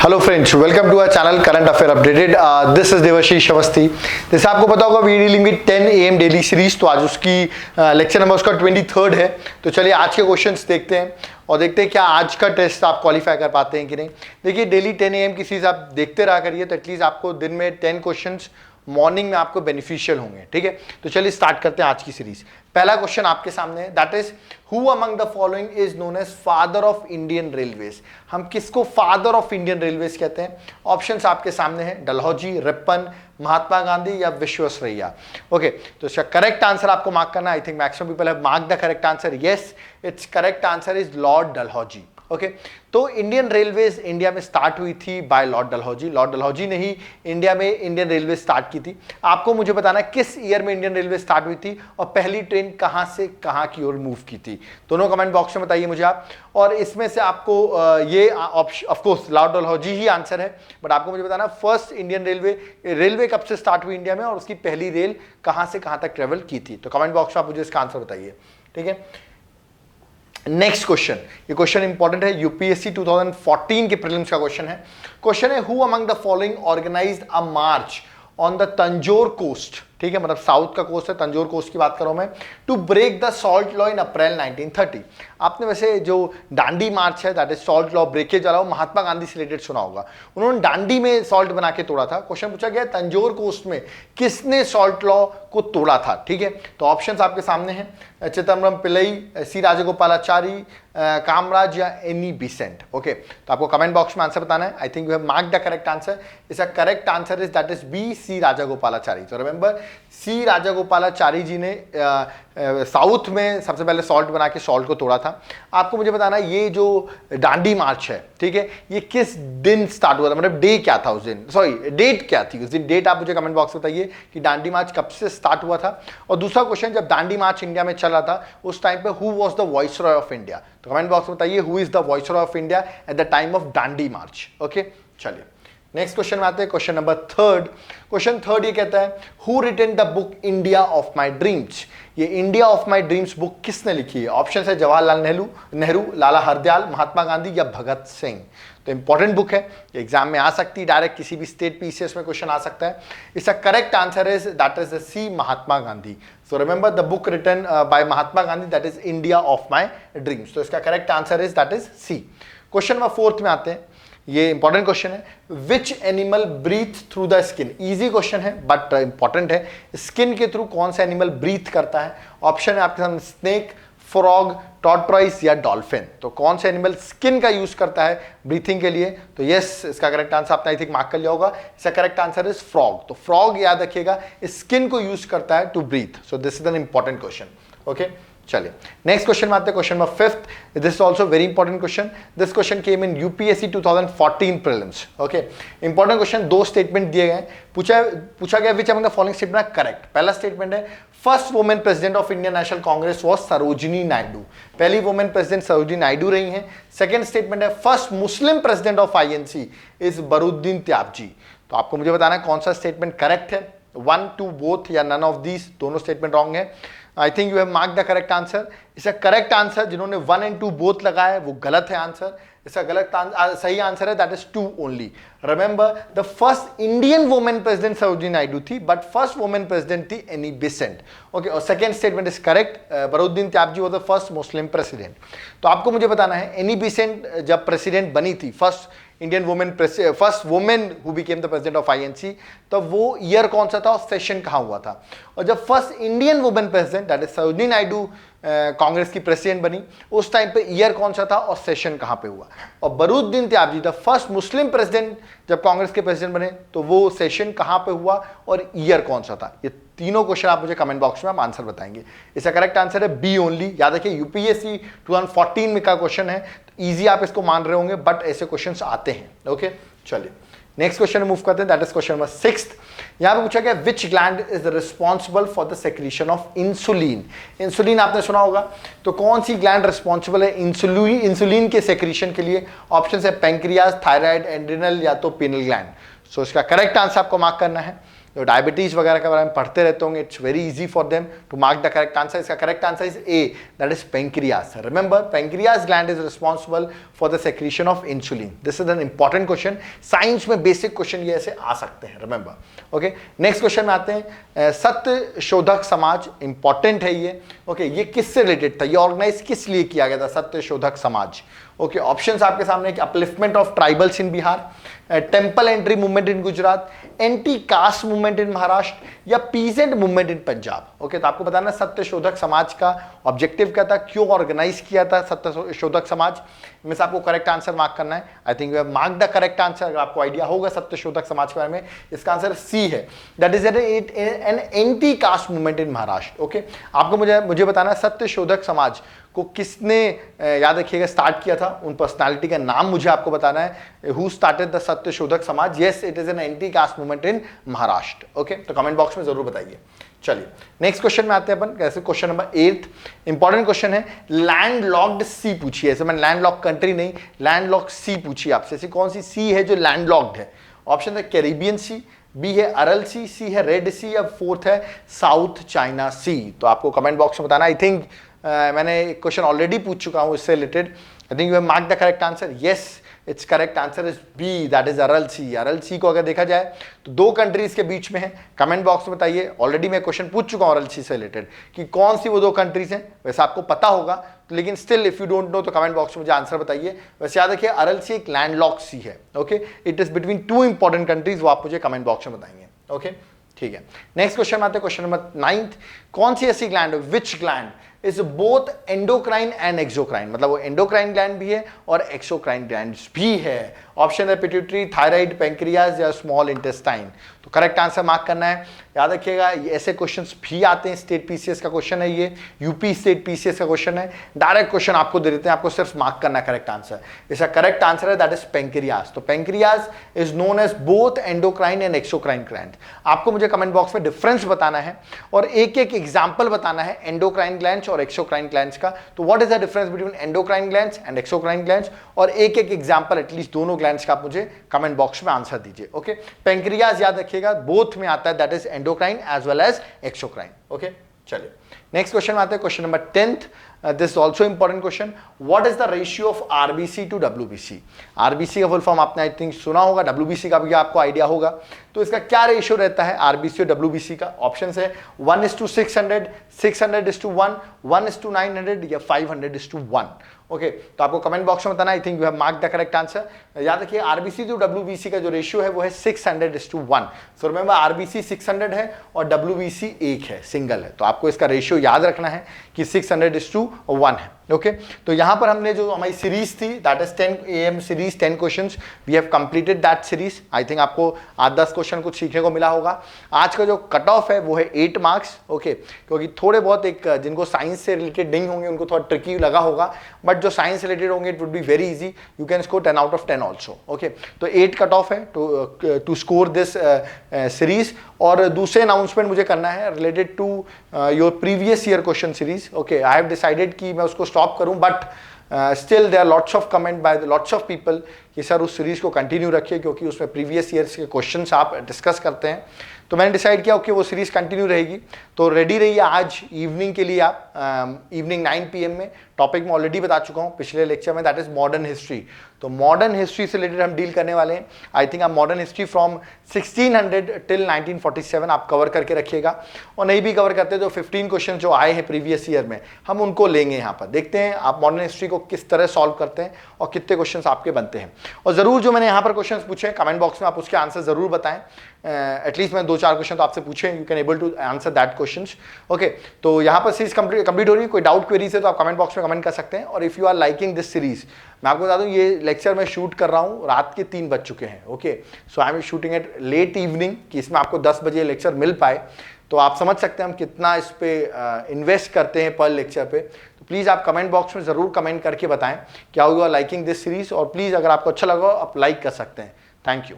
Hello friends, welcome to our channel current affair updated. This is Devashish Awasthi. जैसे आपको पता होगा we dealing with 10 AM daily series, तो आज उसकी लेक्चर नंबर उसका 23rd है। तो चलिए आज के क्वेश्चंस देखते हैं और देखते हैं क्या आज का टेस्ट आप क्वालिफाई कर पाते हैं कि नहीं। देखिए डेली 10 AM की सीरीज आप देखते रहा करिए, तो एटलीस्ट आपको दिन में 10 क्वेश्चंस मॉर्निंग में आपको बेनिफिशियल होंगे। ठीक है, तो चलिए स्टार्ट करते हैं आज की सीरीज। पहला क्वेश्चन आपके सामने है, that is who among the following is known as father of Indian railways. हम किसको फादर ऑफ इंडियन रेलवेज कहते हैं? ऑप्शंस आपके सामने हैं, डलहौजी, रिप्पन, महात्मा गांधी या विश्वेश्वरैया। ओके, तो इसका करेक्ट आंसर आपको मार्क करना है। I think maximum people have mark the correct answer. Yes, it's correct answer is Lord Dalhousie. Okay, तो इंडियन रेलवेज इंडिया में स्टार्ट हुई थी बाय लॉर्ड डलहौजी। लॉर्ड डलहौजी ने ही इंडिया में इंडियन रेलवे स्टार्ट की थी। आपको मुझे बताना है किस ईयर में इंडियन रेलवे स्टार्ट हुई थी और पहली ट्रेन कहां से कहां की ओर मूव की थी। दोनों कमेंट बॉक्स में बताइए मुझे आप। और इसमें से आपको ये of course Lord Dalhousie he answer है, बट आपको मुझे बताना फर्स्ट इंडियन रेलवे कब से स्टार्ट हुई इंडिया में और उसकी पहली रेल कहां से कहां तक ट्रेवल की थी। तो कमेंट बॉक्स में आप मुझे इसका आंसर बताइए। ठीक है, नेक्स्ट क्वेश्चन, ये क्वेश्चन इंपॉर्टेंट है, यूपीएससी 2014 के प्रीलिम्स का क्वेश्चन है। क्वेश्चन है who among the following organized a march on the Tanjore coast. ठीक है, मतलब साउथ का कोस्ट है, तंजोर कोस्ट की बात कर रहा हूं मैं, to break the salt law in April 1930। आपने वैसे जो दांडी मार्च है, that is salt law breakage वाला, वो महात्मा गांधी से रिलेटेड सुना होगा। उन्होंने दांडी में सॉल्ट बना के तोड़ा था। क्वेश्चन पूछा गया तंजोर कोस्ट में किसने सॉल्ट लॉ को तोड़ा था। ठीक है, तो ऑप्शंस आपके सामने हैं, चिदम्बरम पिल्लई, सी राजगोपालाचारी, कामराज या एनी बिसेंट। ओके, तो आपको कमेंट बॉक्स में आंसर बताना है। I think you have marked the correct answer. इसका correct answer is that is B, C Rajagopalachari. तो रिमेंबर, सी राजगोपालाचारी जी ने साउथ में सबसे पहले सॉल्ट बना के सॉल्ट को तोड़ा था। आपको मुझे बताना ये जो दांडी मार्च है, ठीक है, ये किस दिन स्टार्ट हुआ था, मतलब डे क्या था उस दिन, सॉरी डेट क्या थी उस दिन। डेट आप मुझे कमेंट बॉक्स में बताइए कि दांडी मार्च कब से स्टार्ट हुआ था। और दूसरा क्वेश्चन, जब दांडी मार्च इंडिया में चल रहा था उस टाइम पे who was the viceroy of India. तो कमेंट बॉक्स में बताइए who is the viceroy of India at the time of Dandi March. Okay, चलिए नेक्स्ट क्वेश्चन में आते हैं, क्वेश्चन नंबर 3। क्वेश्चन 3 ये कहता है who written the book India of my dreams. ये India of my dreams book किसने लिखी है? ऑप्शन है जवाहरलाल नेहरू, लाला हरदयाल, महात्मा गांधी या भगत सिंह। तो इंपॉर्टेंट बुक है, एग्जाम में आ सकती है, डायरेक्ट किसी भी स्टेट पीसीएस में क्वेश्चन आ सकता है। इसका correct answer is that is C, Mahatma Gandhi. So remember the book written by Mahatma Gandhi, that is India of my dreams. तो इसका correct answer is that is C. Question number 4 में आते हैं, ये इंपॉर्टेंट क्वेश्चन है, which animal breathe through the skin. Easy question है but important है। Skin के थ्रू कौन सा एनिमल ब्रीथ करता है? ऑप्शन है आपके सामने, स्नेक, फ्रॉग, टॉर्टॉइस या डॉल्फिन। तो कौन सा एनिमल स्किन का यूज करता है ब्रीथिंग के लिए? तो यस, इसका करेक्ट आंसर आपने आई थिंक मार्क कर लिया होगा। इसका करेक्ट आंसर इज फ्रॉग। तो फ्रॉग याद रखिएगा स्किन को यूज करता है to breathe. So this is an important question. Okay, चलिए नेक्स्ट क्वेश्चन में आते हैं, question number 5। This is also very important question. This question came in UPSC 2014 prelims. Okay, important question, 2 statement दिए गए, पूछा गया which among the following statement are correct. पहला statement है first women president of Indian National Congress was Sarojini Naidu. पहली women president Sarojini Naidu रही हैं। Second statement है first Muslim president of INC is Badruddin Tyabji. तो आपको मुझे बताना है कौन सा स्टेटमेंट करेक्ट है, 1, 2 बोथ या नन ऑफ दीज, दोनों स्टेटमेंट रॉन्ग है। I think you have mark the correct answer. इसका करेक्ट आंसर, जिन्होंने 1 and 2 बोथ लगाया है वो गलत है आंसर। इसका सही आंसर है that is 2 only. Remember the first Indian women president Sarojini Naidu थी, बट फर्स्ट वुमेन प्रेसिडेंट थी एनी बेसेंट। ओके, और second statement is correct, Badruddin Tyabji was the first Muslim president. तो आपको मुझे बताना है एनी बेसेंट जब प्रेसिडेंट बनी थी, first Indian women, first women who became the president of INC, तो वो ईयर कौन सा था और सेशन कहां हुआ था? और जब first Indian women president that is Sarojini Naidu Congress की प्रेसिडेंट बनी, उस टाइम पे ईयर कौन सा था और सेशन कहां पे हुआ? और Badruddin Tyabji the first Muslim president जब कांग्रेस के प्रेसिडेंट बने, तो वो सेशन कहां पे हुआ और ईयर कौन सा था? ये तीनों क्वेश्चन आप मुझे कमेंट बॉक्स में आप आंसर बताएंगे। इसका करेक्ट आंसर है बी ओनली। याद रखिए यूपीएससी 2014 में का क्वेश्चन है, तो ईजी आप इसको मान रहे होंगे, बट ऐसे क्वेश्चन आते हैं। ओके, चलिए नेक्स्ट क्वेश्चन मूव करते हैं, दैट इज क्वेश्चन नंबर 6। यहां पे पूछा गया विच gland is responsible for the secretion of insulin. Insulin आपने सुना होगा, तो कौन सी ग्लैंड रिस्पॉन्सिबल है इंसुलिन के सेक्रीशन के लिए? ऑप्शन है पेंक्रियाज, थायराइड, एड्रिनल या तो पिनल ग्लैंड। सो इसका करेक्ट आंसर आपको मार्क करना है। जो डायबिटीज वगैरह के बारे में पढ़ते रहते होंगे, it's very easy for them to mark the correct answer. इसका correct answer is A, that is pancreas. Remember, pancreas gland is responsible for the secretion of insulin. This is an important question, science में basic question ये ऐसे आ सकते हैं, remember. Okay, next question में आते हैं। सत्य शोधक समाज, इंपॉर्टेंट है ये। ओके, ये किससे रिलेटेड था, ये ऑर्गेनाइज किस लिए किया गया था सत्य शोधक समाज? ओके, ऑप्शंस आपके सामने, upliftment of tribals in Bihar, temple entry movement in Gujarat, anti caste movement in Maharashtra, या peasant movement in Punjab. Okay, तो आपको बताना सत्य शोधक समाज का ऑब्जेक्टिव क्या था, क्यों ऑर्गेनाइज किया था सत्य शोधक समाज, में से आपको करेक्ट आंसर मार्क करना है। I think you have mark the correct answer. अगर आपको आइडिया होगा सत्य शोधक समाज के बारे में, इसका आंसर सी है, that is an anti caste movement in Maharashtra. Okay, आपको मुझे बताना है सत्य शोधक समाज को किसने, याद रखिएगा, स्टार्ट किया था, उन पर्सनालिटी का नाम मुझे आपको बताना है। हु स्टार्टेड द सत्य शोधक समाज? Yes, it is an anti caste movement in Maharashtra. Okay, तो कमेंट बॉक्स में जरूर बताइए। चलिए नेक्स्ट क्वेश्चन में आते हैं अपन। कैसे, क्वेश्चन नंबर 8 इंपॉर्टेंट क्वेश्चन है। लैंड लॉक्ड सी पूछी है, ऐसे मैंने लैंड लॉक कंट्री नहीं, लैंड लॉक सी पूछी आपसे। ऐसी कौन सी सी है जो लैंड लॉक्ड है? ऑप्शन है कैरिबियन सी, बी है अरल सी, सी है रेड सी, या फोर्थ है साउथ चाइना सी। तो आपको कमेंट बॉक्स में बताना। आई थिंक मैंने क्वेश्चन ऑलरेडी पूछ चुका हूं इससे related. I think you have mark the correct answer. Yes, it's correct answer is B, that is Aral Sea. Aral Sea को अगर देखा जाए तो दो कंट्रीज के बीच में है। कमेंट बॉक्स में बताइए। ऑलरेडी मैं क्वेश्चन पूछ चुका हूं अरल सी से रिलेटेड कि कौन सी वो दो कंट्रीज हैं, वैसे आपको पता होगा, लेकिन still if you don't know तो कमेंट बॉक्स में मुझे आंसर बताइए। वैसे याद रखिए अरल सी एक लैंडलॉक सी है। Okay, it is between two important countries, वो आप मुझे कमेंट बॉक्स में बताएंगे। ओके, ठीक है। नेक्स्ट क्वेश्चन में आते हैं, क्वेश्चन नंबर 9। कौन सी ऐसी gland, which gland is both endocrine and exocrine, मतलब वो एंडोक्राइन ग्लैंड भी है और एक्सोक्राइन ग्लैंड भी है। ऑप्शन है पिट्यूटरी, थायराइड, पैंक्रियाज, या स्मॉल इंटेस्टाइन। तो करेक्ट आंसर मार्क करना है। याद रखिएगा ऐसे क्वेश्चंस भी आते हैं, स्टेट पीसीएस का क्वेश्चन है ये, यूपी स्टेट पीसीएस का क्वेश्चन है, डायरेक्ट क्वेश्चन आपको दे देते हैं, आपको सिर्फ मार्क करना है करेक्ट आंसर। इसका करेक्ट आंसर है दैट इज पैंक्रियाज। तो pancreas is known as both endocrine and exocrine gland. आपको मुझे कमेंट बॉक्स में डिफरेंस बताना है और एक एक एग्जाम्पल बताना है एंडोक्राइन ग्लैंड्स और एक्सोक्राइन ग्लैंड्स का। तो what is the difference between endocrine glands and exocrine glands, और एक एक एग्जाम्पल एटलीस्ट दोनों ग्लैंड्स का आप मुझे कमेंट बॉक्स में आंसर दीजिए। ओके, पैंक्रियाज याद रखिएगा बोथ में आता है, that is endocrine as well as exocrine. Okay, चलिए नेक्स्ट क्वेश्चन में आते हैं, question number 10th। This also important question. What is the ratio of RBC to WBC? RBC का फुल फॉर्म आपने आई थिंक सुना होगा, डब्ल्यूबीसी का भी आपको आइडिया होगा। तो इसका क्या रेशियो रहता है आरबीसी और डब्ल्यूबीसी का? ऑप्शन है 1:600, 600:1, 1:900, या 500:1। ओके, तो आपको कमेंट बॉक्स में बताना। I think you have mark the correct answer. याद रखिए आरबीसी टू डब्ल्यूबीसी का जो रेशियो है वो है 600:1। सो रिमेंबर आरबीसी 600 है और डब्ल्यूबीसी 1 है, सिंगल है। तो आपको इसका रेशियो याद रखना है कि 600:1 है। ओके, तो यहां पर हमने जो हमारी सीरीज थी that is 10 AM series, 10 questions, we have completed that series. I think आपको 8-10 क्वेश्चन कुछ सीखने को मिला होगा। आज का जो कट ऑफ है वो है 8 मार्क्स। ओके, क्योंकि थोड़े बहुत एक जिनको साइंस से रिलेटेड नहीं होंगे उनको थोड़ा ट्रिकी लगा होगा, बट जो साइंस रिलेटेड होंगे it would be very easy, you can score 10 out of 10 also. Okay, तो 8 कट ऑफ है टू स्कोर दिस सीरीज। और दूसरे अनाउंसमेंट मुझे करना है related to your previous year question series. Okay, I have decided कि मैं उसको स्टॉप करूं, but still there are lots of comment by lots of people कि सर उस सीरीज को कंटिन्यू रखिए क्योंकि उसमें प्रीवियस ईयर्स के क्वेश्चंस आप डिस्कस करते हैं। तो मैंने डिसाइड किया ओके वो सीरीज कंटिन्यू रहेगी। तो रेडी रहिए आज इवनिंग के लिए आप, इवनिंग 9 PM में। टॉपिक मैं ऑलरेडी बता चुका हूँ पिछले लेक्चर में, दैट इज मॉडर्न हिस्ट्री। तो मॉडर्न हिस्ट्री से रिलेटेड हम डील करने वाले हैं। आई थिंक आप मॉडर्न हिस्ट्री फ्रॉम 1600 टिल 1947 आप कवर करके रखिएगा, और नहीं भी कवर करते तो 15 क्वेश्चन जो आए हैं प्रीवियस ईयर में हम उनको लेंगे यहाँ पर। देखते हैं आप मॉडर्न हिस्ट्री को किस तरह सॉल्व करते हैं और कितने क्वेश्चन आपके बनते हैं। और जरूर जो मैंने यहाँ पर क्वेश्चन पूछे हैं कमेंट बॉक्स में आप उसके आंसर जरूर बताएं। एटलीस्ट मैं 2-4 क्वेश्चन तो आपसे पूछे, you can able to answer that questions. Okay, तो यहाँ पर सीरीज कंप्लीट हो रही है। कोई डाउट क्वेरीज है तो आप कमेंट बॉक्स में कमेंट कर सकते हैं। और if you are liking this series, मैं आपको बता दूं ये लेक्चर मैं शूट कर रहा हूँ रात के 3 बज चुके हैं। Okay, so I am shooting at late evening कि इसमें आपको 10 बजे लेक्चर मिल पाए। तो आप समझ सकते हैं हम कितना इस पे इन्वेस्ट करते हैं पर लेक्चर पे। तो प्लीज़ आप कमेंट बॉक्स में ज़रूर कमेंट करके बताएं क्या you are liking this series, और प्लीज़ अगर आपको अच्छा लगा आप लाइक कर सकते हैं। Thank you.